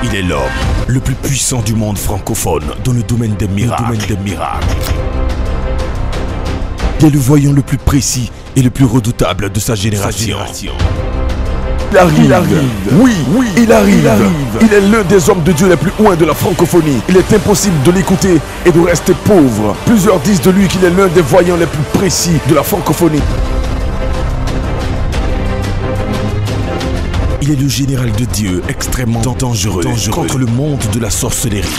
Il est l'homme le plus puissant du monde francophone dans le domaine des miracles. Il est le voyant le plus précis et le plus redoutable de sa génération. Il arrive. Oui, il arrive. Il est l'un des hommes de Dieu les plus loin de la francophonie. Il est impossible de l'écouter et de rester pauvre. Plusieurs disent de lui qu'il est l'un des voyants les plus précis de la francophonie. Il est le général de Dieu extrêmement dangereux contre le monde de la sorcellerie.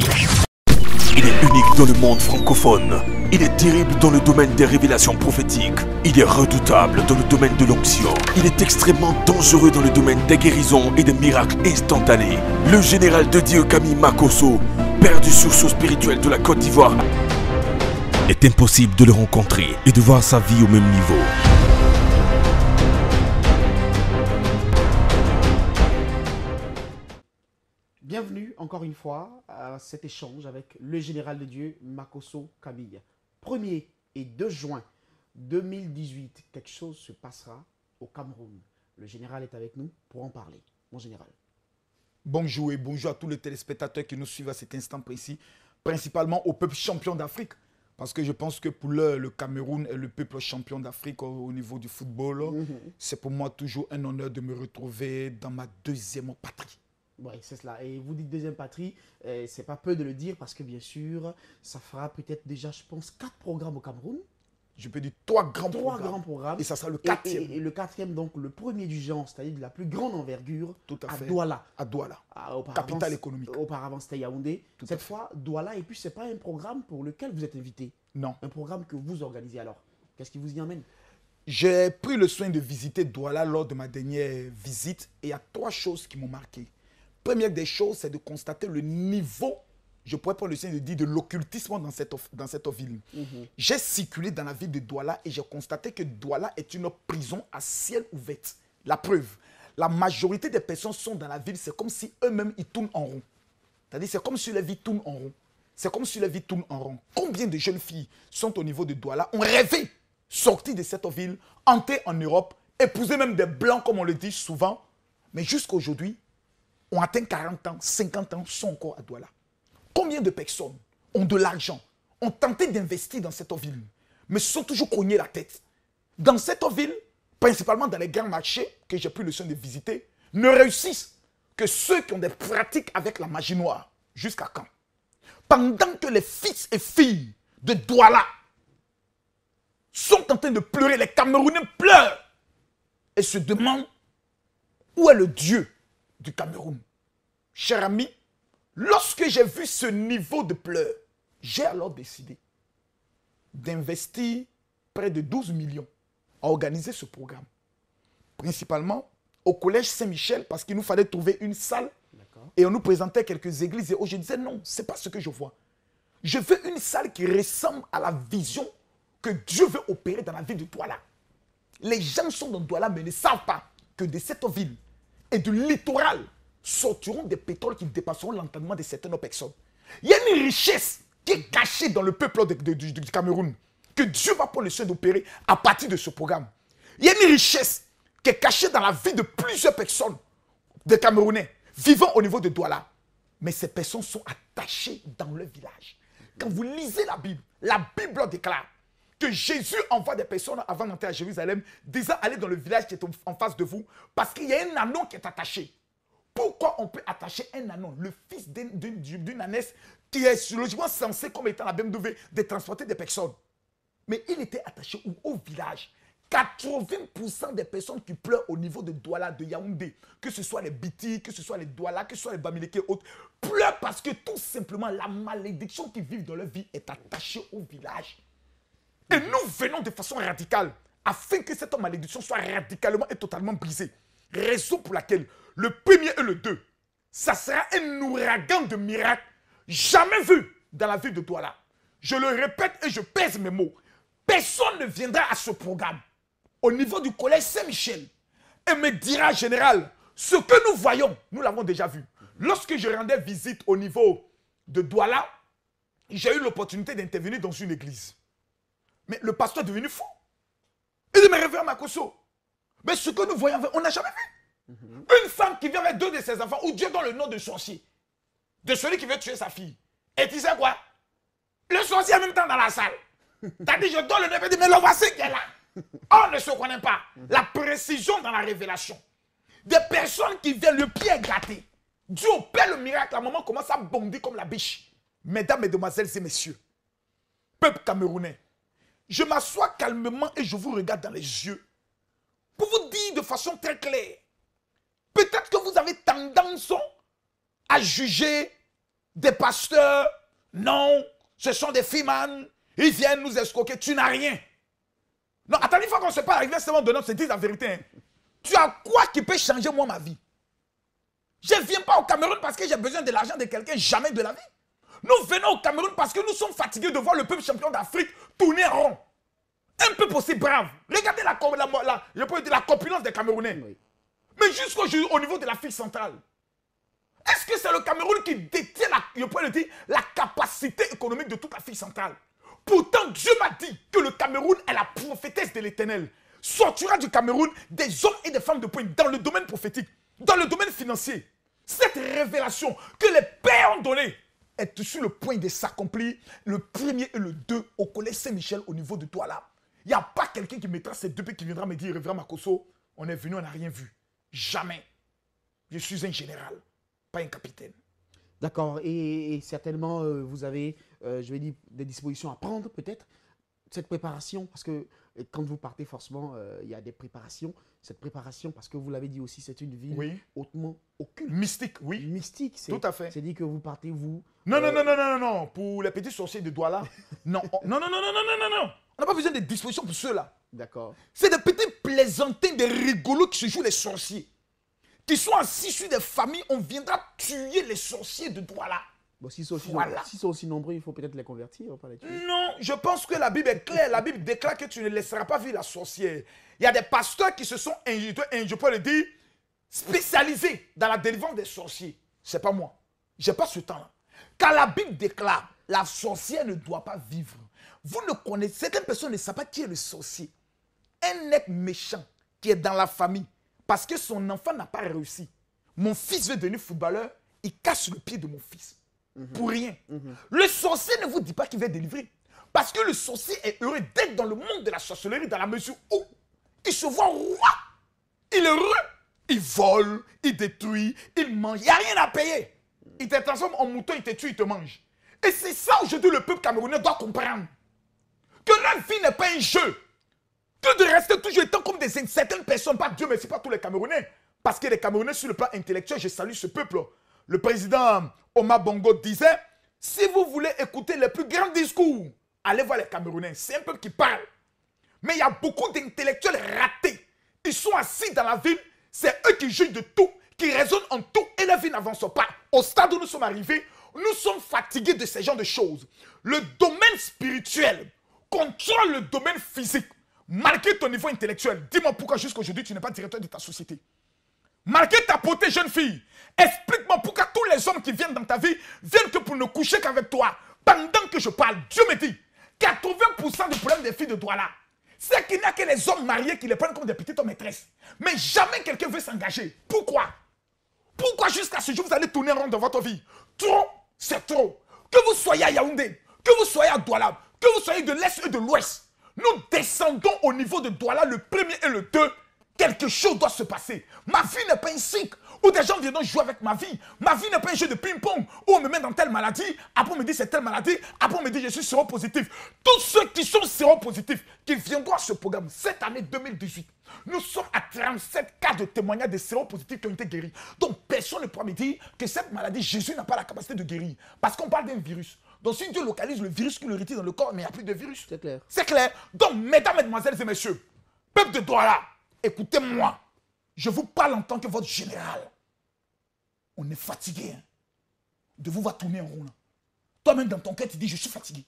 Il est unique dans le monde francophone. Il est terrible dans le domaine des révélations prophétiques. Il est redoutable dans le domaine de l'onction. Il est extrêmement dangereux dans le domaine des guérisons et des miracles instantanés. Le général de Dieu Camille Makosso, père du sursaut spirituel de la Côte d'Ivoire. Il est impossible de le rencontrer et de voir sa vie au même niveau. Bienvenue encore une fois à cet échange avec le général de Dieu Makosso Camille. 1er et 2 juin 2018, quelque chose se passera au Cameroun. Le général est avec nous pour en parler. Mon général. Bonjour et bonjour à tous les téléspectateurs qui nous suivent à cet instant précis, principalement au peuple champion d'Afrique. Parce que je pense que pour l'heure, le Cameroun est le peuple champion d'Afrique au niveau du football. C'est pour moi toujours un honneur de me retrouver dans ma deuxième patrie. Oui, c'est cela. Et vous dites deuxième patrie, c'est pas peu de le dire parce que bien sûr, ça fera peut-être déjà, je pense, 4 programmes au Cameroun. Je peux dire 3 grands programmes. Et ça sera le 4e. Et le 4e, donc le premier du genre, c'est-à-dire de la plus grande envergure, tout à fait. Douala. À Douala, capitale économique. Auparavant, c'était Yaoundé. Cette fois, Douala. Et puis, ce n'est pas un programme pour lequel vous êtes invité. Non. Un programme que vous organisez alors. Qu'est-ce qui vous y emmène? J'ai pris le soin de visiter Douala lors de ma dernière visite. Et il y a 3 choses qui m'ont marqué. Première des choses, c'est de constater le niveau, je pourrais prendre le signe de dire, de l'occultisme dans cette ville. J'ai circulé dans la ville de Douala et j'ai constaté que Douala est une prison à ciel ouvert. La preuve, la majorité des personnes sont dans la ville, c'est comme si eux-mêmes, ils tournent en rond. C'est-à-dire, c'est comme si la vie tourne en rond. C'est comme si la vie tourne en rond. Combien de jeunes filles sont au niveau de Douala, ont rêvé, sortir de cette ville, entrer en Europe, épouser même des blancs, comme on le dit souvent, mais jusqu'à aujourd'hui, ont atteint 40 ans, 50 ans, sont encore à Douala. Combien de personnes ont de l'argent, ont tenté d'investir dans cette ville, mais se sont toujours cognés la tête. Dans cette ville, principalement dans les grands marchés que j'ai pris le soin de visiter, ne réussissent que ceux qui ont des pratiques avec la magie noire. Jusqu'à quand? Pendant que les fils et filles de Douala sont en train de pleurer, les Camerounais pleurent et se demandent où est le Dieu du Cameroun. Cher ami, lorsque j'ai vu ce niveau de pleurs, j'ai alors décidé d'investir près de 12 millions à organiser ce programme. Principalement au collège Saint-Michel parce qu'il nous fallait trouver une salle et on nous présentait quelques églises et je disais non, ce n'est pas ce que je vois. Je veux une salle qui ressemble à la vision que Dieu veut opérer dans la ville de Douala. Les gens sont dans Douala mais ne savent pas que de cette ville et du littoral sortiront des pétroles qui dépasseront l'entendement de certaines personnes. Il y a une richesse qui est cachée dans le peuple du Cameroun que Dieu va prendre le soin d'opérer à partir de ce programme. Il y a une richesse qui est cachée dans la vie de plusieurs personnes, des Camerounais, vivant au niveau de Douala. Mais ces personnes sont attachées dans leur village. Quand vous lisez la Bible déclare que Jésus envoie des personnes avant d'entrer à Jérusalem, disant allez dans le village qui est en face de vous, parce qu'il y a un anneau qui est attaché. Pourquoi on peut attacher un anneau, le fils d'une ânesse, qui est logiquement censé, comme étant la BMW, de transporter des personnes? Mais il était attaché au village. 80% des personnes qui pleurent au niveau de Douala, de Yaoundé, que ce soit les Biti, que ce soit les Douala, que ce soit les Bamileke et autres, pleurent parce que tout simplement la malédiction qu'ils vivent dans leur vie est attachée au village. Et nous venons de façon radicale afin que cette malédiction soit radicalement et totalement brisée. Raison pour laquelle le 1er et le 2, ça sera un ouragan de miracles jamais vu dans la ville de Douala. Je le répète et je pèse mes mots. Personne ne viendra à ce programme au niveau du collège Saint-Michel et me dira, général, ce que nous voyons, nous l'avons déjà vu. Lorsque je rendais visite au niveau de Douala, j'ai eu l'opportunité d'intervenir dans une église. Mais le pasteur est devenu fou. Il dit, mais révérend Makosso, mais ce que nous voyons, on n'a jamais vu. Une femme qui vient avec 2 de ses enfants, ou Dieu donne le nom de sorcier. de celui qui veut tuer sa fille. Et tu sais quoi? Le sorcier en même temps dans la salle. T'as dit, je donne le neveu, mais le voici qui est là. On ne se connaît pas. La précision dans la révélation. Des personnes qui viennent le pied gâté. Dieu opère le miracle, la maman commence à bondir comme la biche. Mesdames, mesdemoiselles et messieurs, peuple camerounais, je m'assois calmement et je vous regarde dans les yeux pour vous dire de façon très claire. Peut-être que vous avez tendance à juger des pasteurs. Non, ce sont des filles, ils viennent nous escroquer. Tu n'as rien. Non, attends, il faut qu'on se parle avec un de notre, se dise la vérité. Hein. Tu as quoi qui peut changer moi ma vie? Je ne viens pas au Cameroun parce que j'ai besoin de l'argent de quelqu'un, jamais de la vie. Nous venons au Cameroun parce que nous sommes fatigués de voir le peuple champion d'Afrique tourner en rond. Un peuple aussi brave. Regardez la corpulence des Camerounais. Oui. Mais jusqu'au niveau de l'Afrique centrale. Est-ce que c'est le Cameroun qui détient la capacité économique de toute l'Afrique centrale? Pourtant, Dieu m'a dit que le Cameroun est la prophétesse de l'Éternel. Sortira du Cameroun des hommes et des femmes de pointe dans le domaine prophétique, dans le domaine financier. Cette révélation que les pères ont donnée est sur le point de s'accomplir le 1er et le 2 au collège Saint-Michel au niveau de Douala. Il n'y a pas quelqu'un qui mettra ces deux pieds qui viendra me dire, Révérend Makosso, on est venu, on n'a rien vu. Jamais. Je suis un général, pas un capitaine. D'accord. Et certainement, vous avez, je vais dire, des dispositions à prendre peut-être. Cette préparation, parce que quand vous partez, forcément, il y a des préparations. Cette préparation, parce que vous l'avez dit aussi, c'est une ville hautement occulte. Mystique, oui. Mystique, tout à fait. C'est dit que vous partez, vous... Non. Pour les petits sorciers de Douala, non. Non. On n'a pas besoin de dispositions pour ceux-là. D'accord. C'est des petits plaisantins, des rigolos qui se jouent les sorciers. Qui sont assis sur des familles, on viendra tuer les sorciers de Douala. Bon, s'ils sont, aussi nombreux, il faut peut-être les convertir, pas les tuer. Non, je pense que la Bible est claire. La Bible déclare que tu ne laisseras pas vivre la sorcière. Il y a des pasteurs qui se sont, je peux le dire, spécialisés dans la délivrance des sorciers. Ce n'est pas moi. Je n'ai pas ce temps-là. Car la Bible déclare, la sorcière ne doit pas vivre. Vous ne connaissez, certaines personnes ne savent pas qui est le sorcier. Un être méchant qui est dans la famille parce que son enfant n'a pas réussi. Mon fils veut devenir footballeur, il casse le pied de mon fils. Pour rien. Le sorcier ne vous dit pas qu'il va délivrer. Parce que le sorcier est heureux d'être dans le monde de la sorcellerie dans la mesure où il se voit roi. Il est heureux. Il vole, il détruit, il mange. Il n'y a rien à payer. Il te transforme en mouton, il te tue, il te mange. Et c'est ça aujourd'hui le peuple camerounais doit comprendre. Que la vie n'est pas un jeu. Que de rester toujours étant comme certaines personnes, pas Dieu merci, pas tous les Camerounais. Parce que les Camerounais sur le plan intellectuel, je salue ce peuple. Le président Omar Bongo disait, si vous voulez écouter les plus grands discours, allez voir les Camerounais. C'est un peuple qui parle. Mais il y a beaucoup d'intellectuels ratés. Ils sont assis dans la ville, c'est eux qui jugent de tout, qui raisonnent en tout et la vie n'avance pas. Au stade où nous sommes arrivés, nous sommes fatigués de ces genres de choses. Le domaine spirituel contrôle le domaine physique. Malgré ton niveau intellectuel, dis-moi pourquoi jusqu'aujourd'hui tu n'es pas directeur de ta société. Malgré ta beauté jeune fille, explique-moi pourquoi tous les hommes qui viennent dans ta vie viennent que pour ne coucher qu'avec toi. Pendant que je parle, Dieu me dit, 80% du problème des filles de Douala, c'est qu'il n'y a que les hommes mariés qui les prennent comme des petites maîtresses. Mais jamais quelqu'un veut s'engager. Pourquoi? Pourquoi jusqu'à ce jour vous allez tourner en rond dans votre vie? Trop, c'est trop. Que vous soyez à Yaoundé, que vous soyez à Douala, que vous soyez de l'Est et de l'Ouest, nous descendons au niveau de Douala le 1er et le 2. Quelque chose doit se passer. Ma vie n'est pas un cycle où des gens viendront jouer avec ma vie. Ma vie n'est pas un jeu de ping-pong où on me met dans telle maladie, après on me dit c'est telle maladie, après on me dit je suis séropositif. Tous ceux qui sont séropositifs, qui viendront à ce programme cette année 2018, nous sommes à 37 cas de témoignages de séropositifs qui ont été guéris. Donc personne ne pourra me dire que cette maladie, Jésus n'a pas la capacité de guérir. Parce qu'on parle d'un virus. Donc si Dieu localise le virus qui le retire dans le corps, mais il n'y a plus de virus. C'est clair. C'est clair. Donc mesdames, mesdemoiselles et messieurs, peuple de Douala, écoutez-moi, je vous parle en tant que votre général. On est fatigué. Hein, de vous voir tourner en rond. Toi-même dans ton cœur, tu dis, je suis fatigué.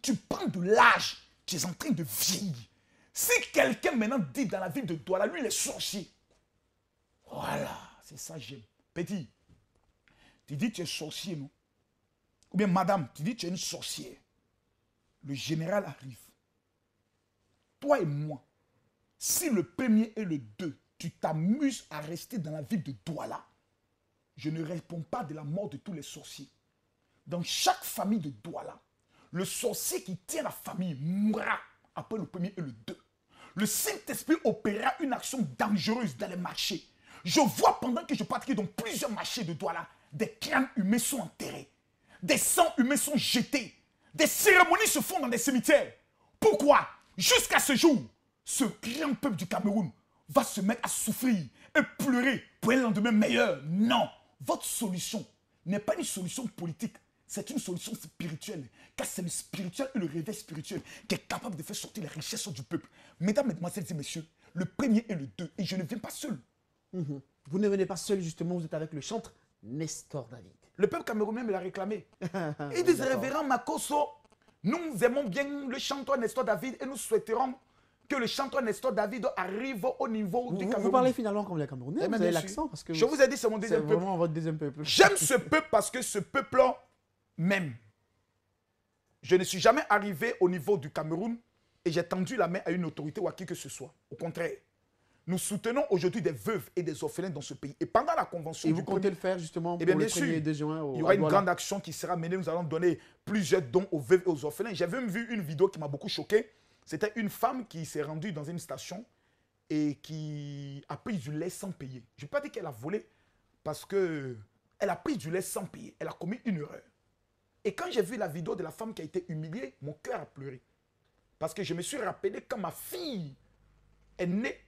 Tu prends de l'âge, tu es en train de vieillir. Si quelqu'un maintenant dit dans la ville de Douala, lui il est sorcier. Voilà, c'est ça que j'aime. Petit, tu dis tu es sorcier, non? Ou bien madame, tu dis tu es une sorcière. Le général arrive. Toi et moi, si le 1er et le 2, tu t'amuses à rester dans la ville de Douala, je ne réponds pas de la mort de tous les sorciers. dans chaque famille de Douala, le sorcier qui tient la famille mourra après le premier et le 2. Le Saint-Esprit opérera une action dangereuse dans les marchés. Je vois pendant que je patrouille dans plusieurs marchés de Douala, des crânes humains sont enterrés, des sangs humains sont jetés, des cérémonies se font dans des cimetières. Pourquoi? Jusqu'à ce jour, ce grand peuple du Cameroun va se mettre à souffrir et pleurer pour un lendemain meilleur. Non, votre solution n'est pas une solution politique, c'est une solution spirituelle. Car c'est le spirituel et le réveil spirituel qui est capable de faire sortir les richesses du peuple. Mesdames, mesdemoiselles et messieurs, le premier et le 2, et je ne viens pas seul. Vous ne venez pas seul, justement, vous êtes avec le chantre Nestor David. Le peuple camerounais me l'a réclamé. Ils disent, révérend Makosso, nous aimons bien le chanteur Nestor David et nous souhaiterons que le chanteur Nestor David arrive au niveau du Cameroun. Vous parlez finalement comme les Camerounais, vous avez l'accent parce que... Je vous ai dit, c'est mon deuxième peuple. C'est vraiment votre deuxième peuple. J'aime ce peuple parce que ce peuple-là m'aime. Je ne suis jamais arrivé au niveau du Cameroun et j'ai tendu la main à une autorité ou à qui que ce soit. Au contraire, nous soutenons aujourd'hui des veuves et des orphelins dans ce pays. Et pendant la convention... Et vous comptez le faire justement pour le 1er 2 juin il y aura une grande action qui sera menée. Nous allons donner plusieurs dons aux veuves et aux orphelins. J'avais même vu une vidéo qui m'a beaucoup choqué. C'était une femme qui s'est rendue dans une station et qui a pris du lait sans payer. Je ne vais pas dire qu'elle a volé parce qu'elle a pris du lait sans payer. Elle a commis une erreur. Et quand j'ai vu la vidéo de la femme qui a été humiliée, mon cœur a pleuré. Parce que je me suis rappelé quand ma fille est née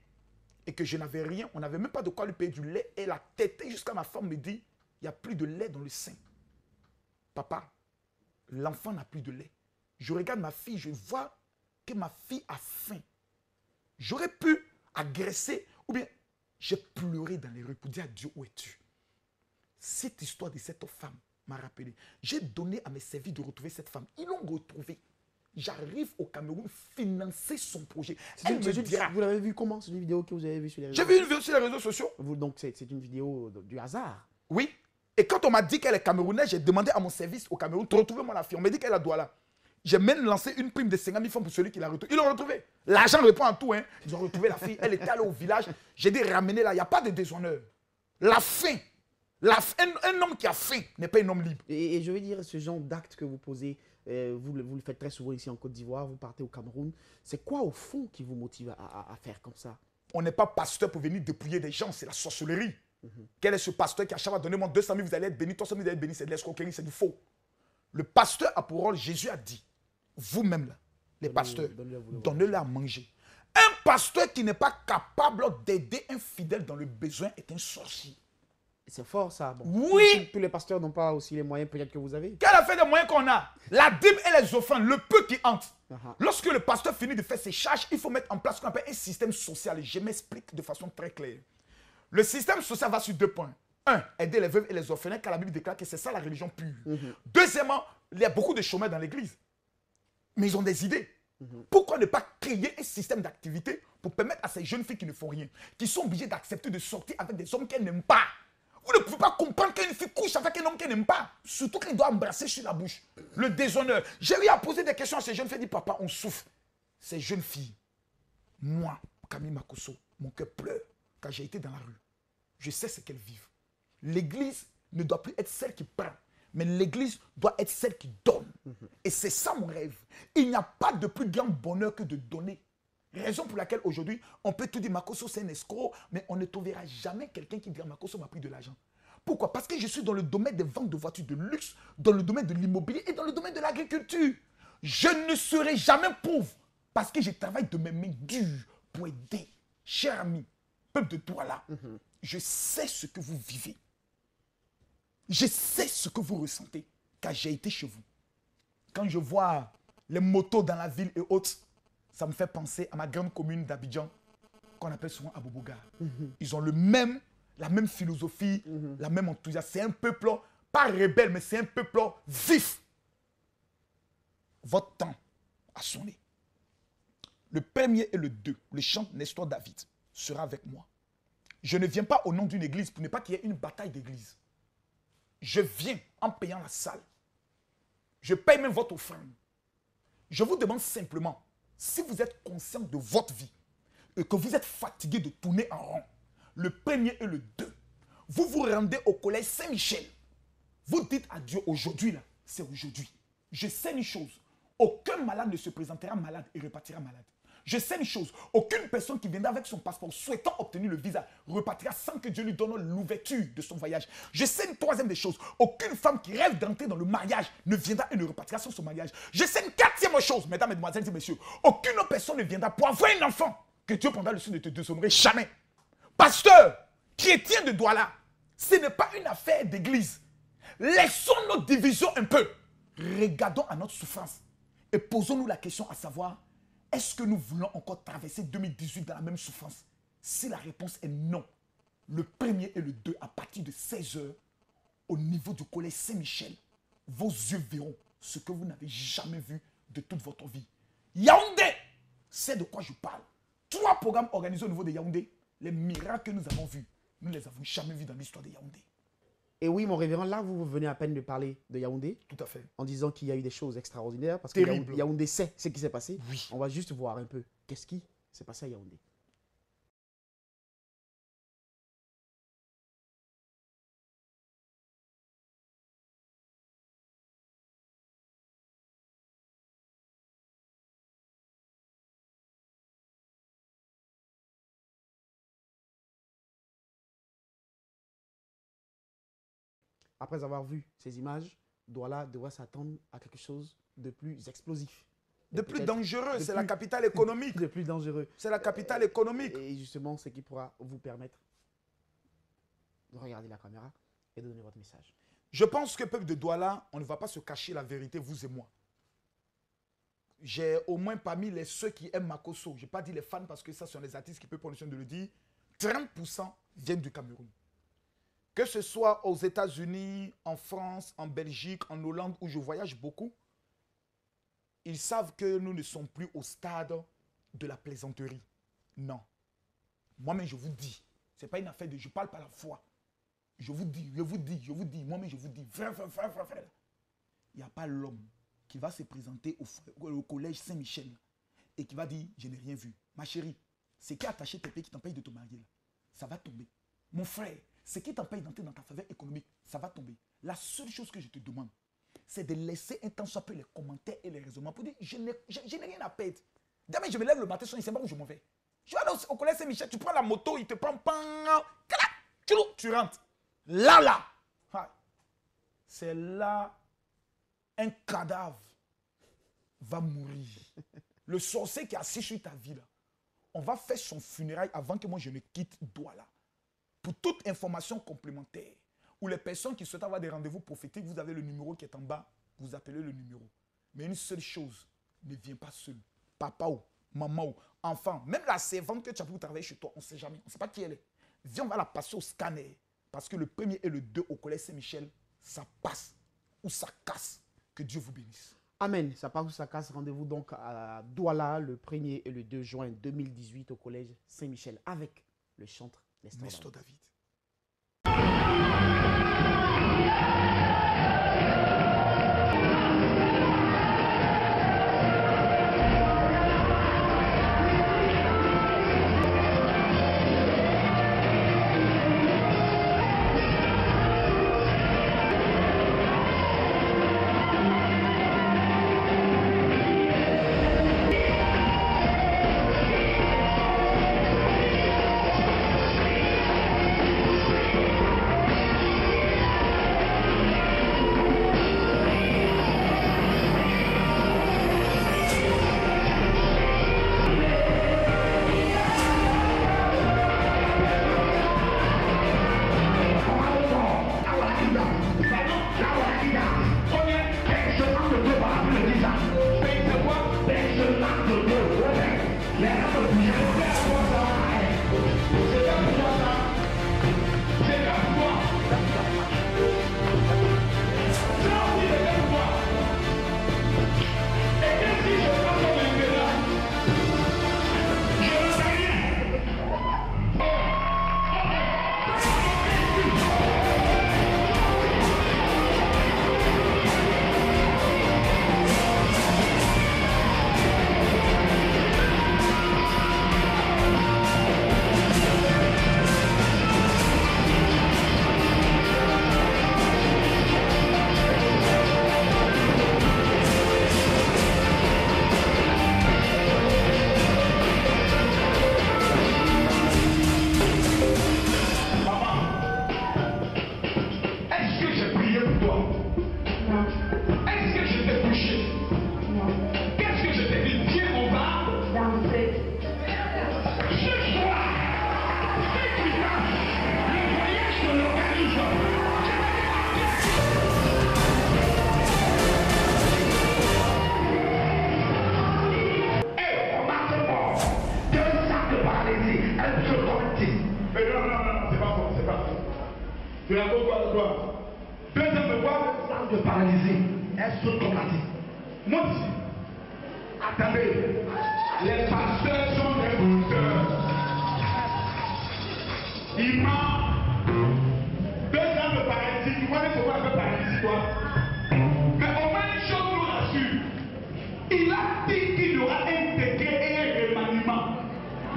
et que je n'avais rien, on n'avait même pas de quoi lui payer du lait. Elle a tété jusqu'à ma femme me dit, il n'y a plus de lait dans le sein. Papa, l'enfant n'a plus de lait. Je regarde ma fille, je vois que ma fille a faim. J'aurais pu agresser ou bien j'ai pleuré dans les rues pour dire à Dieu, où es-tu? Cette histoire de cette femme m'a rappelé. J'ai donné à mes services de retrouver cette femme. Ils l'ont retrouvée. J'arrive au Cameroun financer son projet. Elle me dira. Vous l'avez vu comment? C'est une vidéo que vous avez vue sur les réseaux sociaux? J'ai vu une vidéo sur les réseaux sociaux. Donc c'est une vidéo du hasard? Oui. Et quand on m'a dit qu'elle est camerounaise, j'ai demandé à mon service au Cameroun, retrouvez-moi la fille. On m'a dit qu'elle a Douala. J'ai même lancé une prime de 50 000 francs pour celui qui l'a retrouvée. Ils l'ont retrouvée. L'argent répond à tout. Hein. Ils ont retrouvé la fille. Elle était allée au village. J'ai dit, ramenez-la. Il n'y a pas de déshonneur. La faim. Un homme qui a faim n'est pas un homme libre. Et je veux dire, ce genre d'acte que vous posez, vous le faites très souvent ici en Côte d'Ivoire, vous partez au Cameroun. C'est quoi au fond qui vous motive à faire comme ça? On n'est pas pasteur pour venir dépouiller des gens, c'est la sorcellerie. Quel est ce pasteur qui à chaque fois donné moi 200 000, vous allez être béni, 300 000, vous allez être béni, c'est de l'escroquerie, c'est du faux. Le pasteur a pour rôle, Jésus a dit, vous-même là, les pasteurs, donnez-le à manger. Un pasteur qui n'est pas capable d'aider un fidèle dans le besoin est un sorcier. C'est fort ça. Bon. Oui. Tous les pasteurs n'ont pas aussi les moyens peut-être que vous avez. Quel a fait des moyens qu'on a? La dîme et les offrandes, le peu qui entre. Lorsque le pasteur finit de faire ses charges, il faut mettre en place ce qu'on appelle un système social. Je m'explique de façon très claire. Le système social va sur 2 points. 1, aider les veuves et les orphelins, car la Bible déclare que c'est ça la religion pure. Deuxièmement, il y a beaucoup de chômeurs dans l'église. Mais ils ont des idées. Pourquoi ne pas créer un système d'activité pour permettre à ces jeunes filles qui ne font rien, qui sont obligées d'accepter de sortir avec des hommes qu'elles n'aiment pas? Vous ne pouvez pas comprendre qu'une fille couche avec un homme qu'elle n'aime pas. Surtout qu'elle doit embrasser sur la bouche. Le déshonneur. J'ai eu à poser des questions à ces jeunes filles. Dit, papa, on souffre. Ces jeunes filles, moi, Camille Makosso, mon cœur pleure quand j'ai été dans la rue. Je sais ce qu'elles vivent. L'église ne doit plus être celle qui prend, mais l'église doit être celle qui donne. Et c'est ça mon rêve. Il n'y a pas de plus grand bonheur que de donner. Raison pour laquelle aujourd'hui, on peut tout dire Makosso c'est un escroc, mais on ne trouvera jamais quelqu'un qui dira Makosso m'a pris de l'argent. Pourquoi? Parce que je suis dans le domaine des ventes de voitures de luxe, dans le domaine de l'immobilier et dans le domaine de l'agriculture. Je ne serai jamais pauvre parce que je travaille de mes mains dures pour aider. Cher ami, peuple de Douala, je sais ce que vous vivez. Je sais ce que vous ressentez, car j'ai été chez vous. Quand je vois les motos dans la ville et autres, ça me fait penser à ma grande commune d'Abidjan, qu'on appelle souvent Aboboga. Ils ont la même philosophie, la même enthousiasme. C'est un peuple, pas rebelle, mais c'est un peuple vif. Votre temps a sonné. Le 1er et le 2, le chant Nestor David sera avec moi. Je ne viens pas au nom d'une église pour ne pas qu'il y ait une bataille d'église. Je viens en payant la salle. Je paye même votre offrande. Je vous demande simplement, si vous êtes conscient de votre vie et que vous êtes fatigué de tourner en rond, le 1er et le 2, vous vous rendez au collège Saint-Michel. Vous dites à Dieu aujourd'hui, là, c'est aujourd'hui. Je sais une chose. Aucun malade ne se présentera malade et repartira malade. Je sais une chose. Aucune personne qui viendra avec son passeport souhaitant obtenir le visa repartira sans que Dieu lui donne l'ouverture de son voyage. Je sais une troisième des choses. Aucune femme qui rêve d'entrer dans le mariage ne viendra et ne repartira sans son mariage. Je sais une quatrième chose, mesdames, mesdemoiselles et messieurs. Aucune personne ne viendra pour avoir un enfant que Dieu prendra le soin de te déshonorer. Jamais. Pasteur, chrétien de Douala, ce n'est pas une affaire d'église. Laissons nos divisions un peu. Regardons à notre souffrance et posons-nous la question à savoir, est-ce que nous voulons encore traverser 2018 dans la même souffrance? Si la réponse est non, le 1er et le 2, à partir de 16 h, au niveau du collège Saint-Michel, vos yeux verront ce que vous n'avez jamais vu de toute votre vie. Yaoundé, c'est de quoi je parle. 3 programmes organisés au niveau de Yaoundé. Les miracles que nous avons vus, nous ne les avons jamais vus dans l'histoire de Yaoundé. Et oui, mon révérend, là, vous venez à peine de parler de Yaoundé. Tout à fait. En disant qu'il y a eu des choses extraordinaires. Parce Terrible. que Yaoundé sait ce qui s'est passé. Oui. On va juste voir un peu qu'est-ce qui s'est passé à Yaoundé. Après avoir vu ces images, Douala doit s'attendre à quelque chose de plus explosif. De plus peut-être dangereux, de c'est la plus- capitale économique. De plus dangereux. C'est la capitale économique. Et justement, ce qui pourra vous permettre de regarder la caméra et de donner votre message. Je pense que peuple de Douala, on ne va pas se cacher la vérité, vous et moi. J'ai au moins parmi ceux qui aiment Makosso, je n'ai pas dit les fans parce que ça sont les artistes qui peuvent prendre le soin de le dire, 30% viennent du Cameroun. Que ce soit aux États-Unis, en France, en Belgique, en Hollande, où je voyage beaucoup, ils savent que nous ne sommes plus au stade de la plaisanterie. Non. Moi-même, je vous dis, ce n'est pas une affaire de je parle par la foi. Je vous dis, moi-même, je vous dis, frère. Il n'y a pas l'homme qui va se présenter au collège Saint-Michel et qui va dire, je n'ai rien vu. Ma chérie, ce qui a attaché tes pieds qui t'empêche de te marier, là, ça va tomber. Mon frère, ce qui t'empêche d'entrer dans ta faveur économique, ça va tomber. La seule chose que je te demande, c'est de laisser un temps soit peu les commentaires et les raisonnements pour dire, je n'ai rien à perdre. Demain, je me lève le matin, je ne sais pas où je m'en vais. Tu vas au collège Saint-Michel, tu prends la moto, il te prend, tu rentres. Là. C'est là, un cadavre va mourir. Le sorcier qui est assis sur ta vie, là, on va faire son funérail avant que moi je ne quitte Douala. Pour toute information complémentaire, ou les personnes qui souhaitent avoir des rendez-vous prophétiques, vous avez le numéro qui est en bas, vous appelez le numéro. Mais une seule chose, ne viens pas seul. Papa ou maman ou enfant, même la servante que tu as pour travailler chez toi, on ne sait jamais, on ne sait pas qui elle est. Viens, on va la passer au scanner. Parce que le 1er et le 2 au collège Saint-Michel, ça passe ou ça casse. Que Dieu vous bénisse. Amen. Ça passe ou ça casse. Rendez-vous donc à Douala le 1er et le 2 juin 2018 au collège Saint-Michel avec le chantre Nestor David. Tu racontes quoi? Deuxième de quoi? Ça de paralysie. Elle saute comme la tête. Moi aussi. Attendez. Les pasteurs sont des menteurs. Il ment. 2 ans de paralysie. Tu vois pourquoi elle fait paralysie, toi? Mais au moins une chose nous rassure. Il a dit qu'il y aura un décret et un remaniement.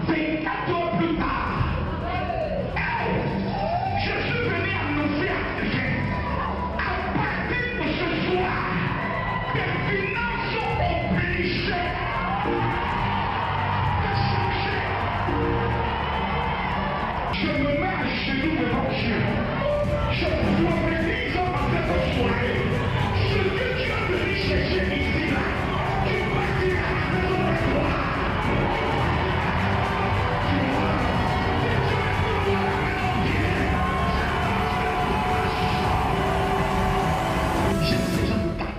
24 heures plus tard. Hey, je suis venu annoncer à quelqu'un. À partir de ce soir, tes finances sont obligées de changer. Je me mets à genoux devant Dieu. Je prophétise en cette soirée. Ce que tu as venu chercher ici, là, tu partiras à la maison de toi. J'ai ces gens de temps.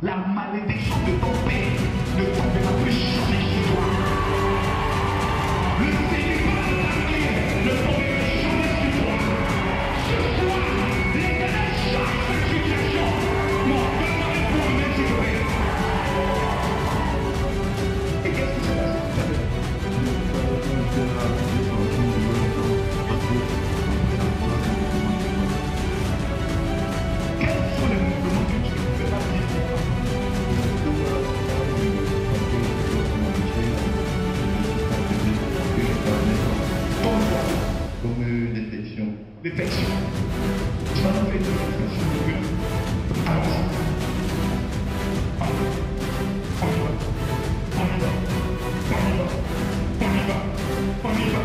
La malédiction de ton père ne tombera plus jamais sur toi. Le célibat de ta mère ne tombera jamais sur toi. Ce soir, l'Éternel change cette situation. Non, donne-moi un coup de main, s'il te plaît. Et qu'est-ce qui s'est passé tout à l'heure? Quels sont les mouvements que tu ne peux pas dire? Comme détection. Détection. Tu vas trouver une détection de Dieu. Allons-y. On y va. On y va. On y va. On y va. On y va.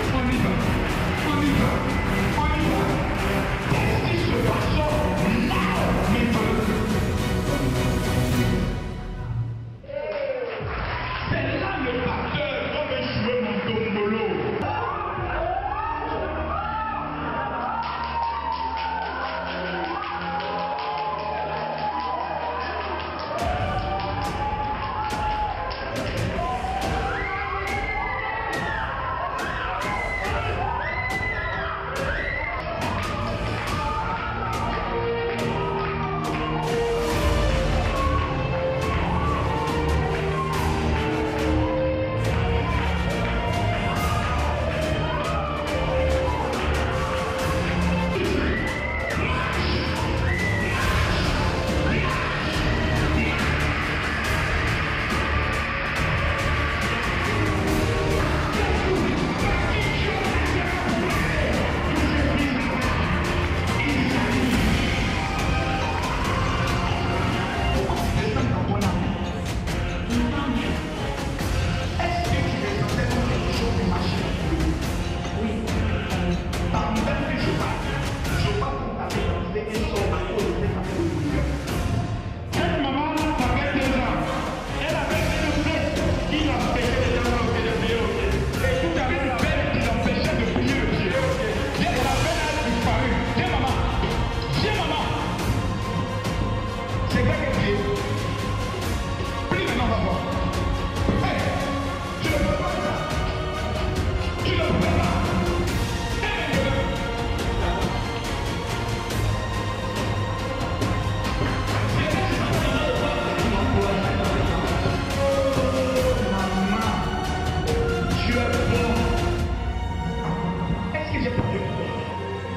On y va. On y va. On y va. Qu'est-ce qui se passe là maintenant? C'est là le pasteur qui va jouer mon tombolo.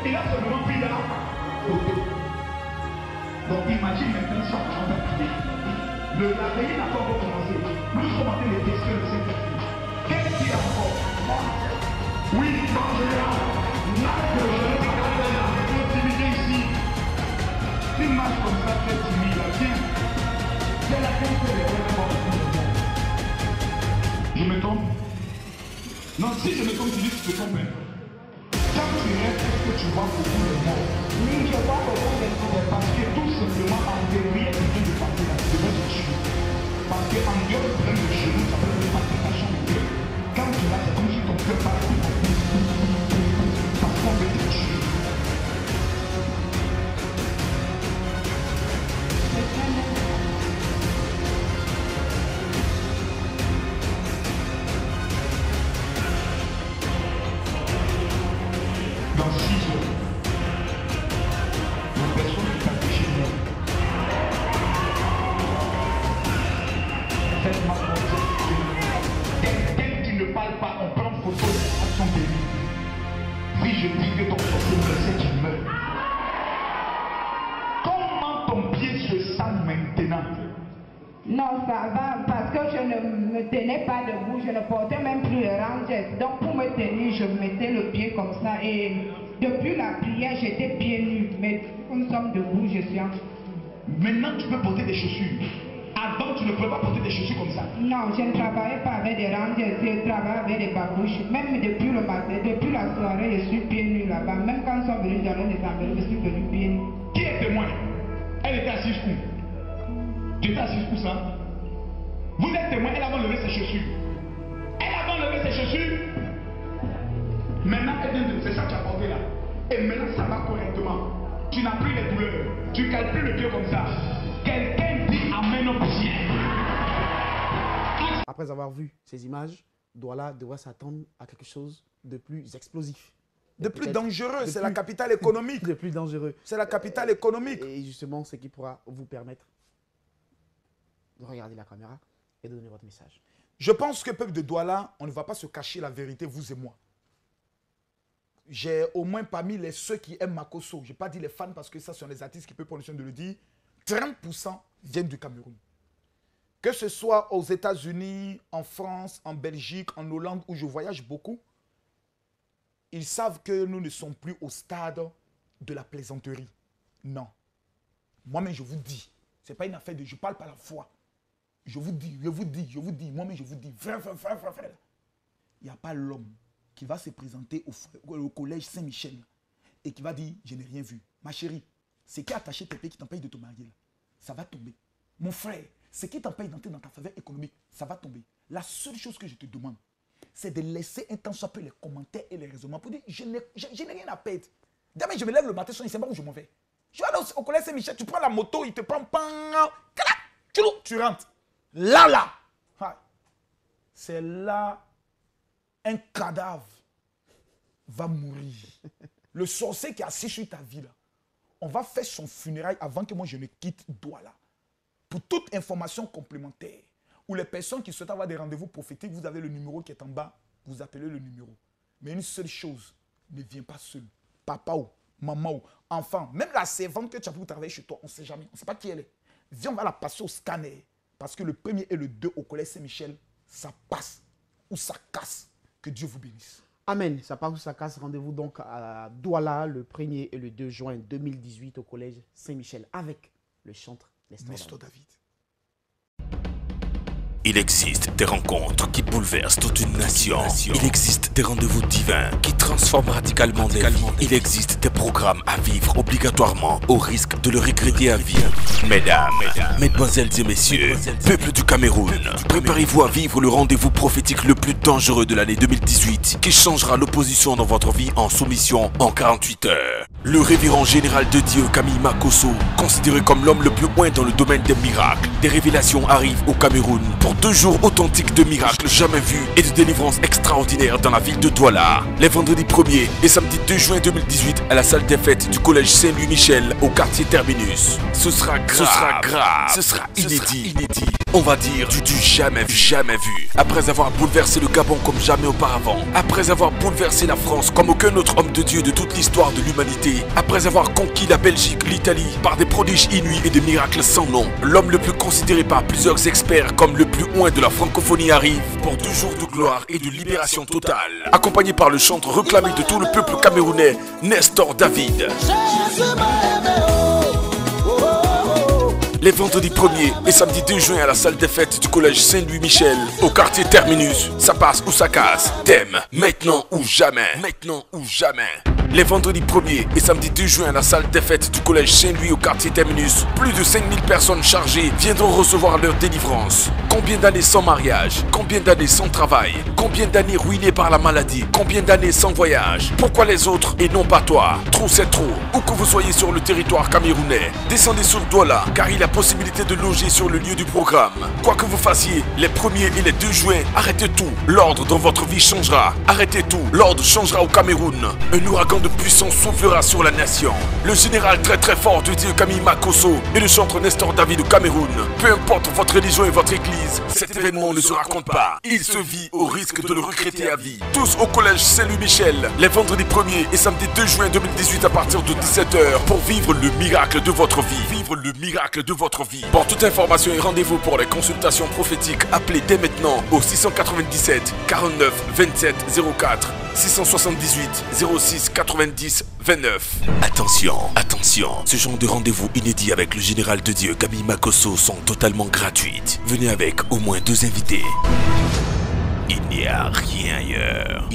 Il a seulement pris là. Donc imagine maintenant ça en train de prier. La veille n'a pas encore commencé. Nous sommes en train de tester le Saint-Esprit. Qu'est-ce qu'il y a encore? Oui, mangez-la. Là, je vais te garder là. Je vais t'intimider ici. Tu marches comme ça, tu es timide. Tiens. C'est la quête de je me trompe? Non, si je me trompe, tu dis que tu te trompes. Quand tu restes, est-ce que tu vois beaucoup de morts? Oui, je vois beaucoup de morts. Parce que tout simplement, en théorie, il vient de partir là. Je vais te tuer. Parce qu'en dehors de problème de chez nous, ça peut être une palpitation de cœur. Quand tu l'as, c'est comme si ton cœur part tout. Parce qu'on veut te tuer. Dans 6 heures, que ton sorcier meurt, c'est qu'il meurt. Comment ton pied se sent maintenant? Non, ça va, parce que je ne me tenais pas debout, je ne portais même plus les rangettes. Donc pour me tenir, je mettais le pied comme ça. Et depuis la prière, j'étais pieds nus. Mais comme nous sommes debout, je suis en... Maintenant, tu peux porter des chaussures. Avant, tu ne pouvais pas porter des chaussures comme ça. Non, je ne travaillais pas avec des rangettes, je travaillais avec des babouches. Même depuis le matin, depuis la soirée, je suis pieds nus là-bas. Même quand ils sont venus dans les enveloppes, je suis venu pieds nus. Qui est témoin? Elle était assise où? Tu étais assise où ça? Vous êtes témoin, elle a enlevé ses chaussures. Elle a enlevé ses chaussures. Maintenant, elle vient de... C'est ça que tu as porté là. Et maintenant, ça va correctement. Tu n'as plus les douleurs. Tu calcules le pied comme ça. Quelqu'un dit amen au pied. Après avoir vu ces images, Douala devrait s'attendre à quelque chose de plus explosif. De plus dangereux, c'est la capitale économique. De plus dangereux. C'est la capitale économique. Et justement, ce qui pourra vous permettre de regarder la caméra et de donner votre message. Je pense que peuple de Douala, on ne va pas se cacher la vérité, vous et moi. J'ai au moins parmi ceux qui aiment Makosso, je n'ai pas dit les fans parce que ça sont les artistes qui peuvent prendre le soin de le dire, 30% viennent du Cameroun. Que ce soit aux États-Unis, en France, en Belgique, en Hollande, où je voyage beaucoup, ils savent que nous ne sommes plus au stade de la plaisanterie. Non. Moi-même, je vous dis, ce n'est pas une affaire de je parle par la foi. Je vous dis, moi-même, je vous dis, frère. Il n'y a pas l'homme qui va se présenter au collège Saint-Michel et qui va dire, je n'ai rien vu. Ma chérie, c'est qui a attaché tes pieds qui t'empêche de te marier là? Ça va tomber. Mon frère, c'est qui t'empêche d'entrer dans ta faveur économique? Ça va tomber. La seule chose que je te demande, c'est de laisser un temps soit peu les commentaires et les raisonnements pour dire, je n'ai rien à perdre. Demain, je me lève le matin, je ne sais pas où je m'en vais. Je vais aller au collège Saint-Michel, tu prends la moto, il te prend, tu rentres. Là. C'est là un cadavre va mourir. Le sorcier qui est assis sur ta vie là, on va faire son funérail avant que moi je ne quitte Douala. Pour toute information complémentaire, ou les personnes qui souhaitent avoir des rendez-vous prophétiques, vous avez le numéro qui est en bas, vous appelez le numéro. Mais une seule chose, ne viens pas seul. Papa ou maman ou enfant, même la servante que tu as pour travailler chez toi, on ne sait jamais, on ne sait pas qui elle est. Viens, on va la passer au scanner. Parce que le 1er et le 2 au collège Saint-Michel, ça passe ou ça casse. Que Dieu vous bénisse. Amen. Ça passe ou ça casse. Rendez-vous donc à Douala le 1er et le 2 juin 2018 au collège Saint-Michel avec le chantre Nestor David. Il existe des rencontres qui bouleversent toute une nation. Il existe des rendez-vous divins qui transforment radicalement des vies. Il existe des programmes à vivre obligatoirement au risque de le regretter à vie. Mesdames, mesdemoiselles et messieurs, peuple du Cameroun, préparez-vous à vivre le rendez-vous prophétique le plus dangereux de l'année 2018 qui changera l'opposition dans votre vie en soumission en 48 heures. Le révérend général de Dieu Camille Makosso, considéré comme l'homme le plus loin dans le domaine des miracles, des révélations arrivent au Cameroun pour 2 jours authentiques de miracles jamais vus et de délivrances extraordinaires dans la ville de Douala. Les vendredis 1er et samedi 2 juin 2018 à la salle des fêtes du collège Saint-Louis-Michel au quartier Terminus. Ce sera grave, ce sera inédit. On va dire du jamais vu. Après avoir bouleversé le Gabon comme jamais auparavant, après avoir bouleversé la France comme aucun autre homme de Dieu de toute l'histoire de l'humanité, après avoir conquis la Belgique, l'Italie par des prodiges inouïs et des miracles sans nom, l'homme le plus considéré par plusieurs experts comme le plus loin de la francophonie arrive pour 2 jours de gloire et de libération totale, accompagné par le chantre réclamé de tout le peuple camerounais, Nestor David. Les vendredis 1er et samedi 2 juin à la salle des fêtes du collège Saint-Louis-Michel au quartier Terminus. Ça passe ou ça casse. Thème, maintenant ou jamais. Les vendredis 1er et samedi 2 juin à la salle des fêtes du collège Saint-Louis au quartier Terminus, plus de 5000 personnes chargées viendront recevoir leur délivrance. Combien d'années sans mariage? Combien d'années sans travail? Combien d'années ruinées par la maladie? Combien d'années sans voyage? Pourquoi les autres et non pas toi? Trop c'est trop. Où que vous soyez sur le territoire camerounais, descendez sur Douala car il y a possibilité de loger sur le lieu du programme. Quoi que vous fassiez, les 1er et les 2 juin, arrêtez tout. L'ordre dans votre vie changera. Arrêtez tout. L'ordre changera au Cameroun. Un ouragan de puissance soufflera sur la nation. Le général très fort de Dieu Camille Makosso et le chantre Nestor David du Cameroun. Peu importe votre religion et votre église, cet événement ne se raconte pas. Il se vit au risque de le regretter à vie. Tous au collège Saint-Louis-Michel, les vendredis 1er et samedi 2 juin 2018 à partir de 17h pour vivre le miracle de votre vie. Vivre le miracle de votre vie. Pour toute information et rendez-vous pour les consultations prophétiques, appelez dès maintenant au 697 49 27 04 678 06 90 29. Attention, ce genre de rendez-vous inédit avec le général de Dieu Camille Makosso sont totalement gratuites. Venez avec au moins 2 invités. Il n'y a rien ailleurs.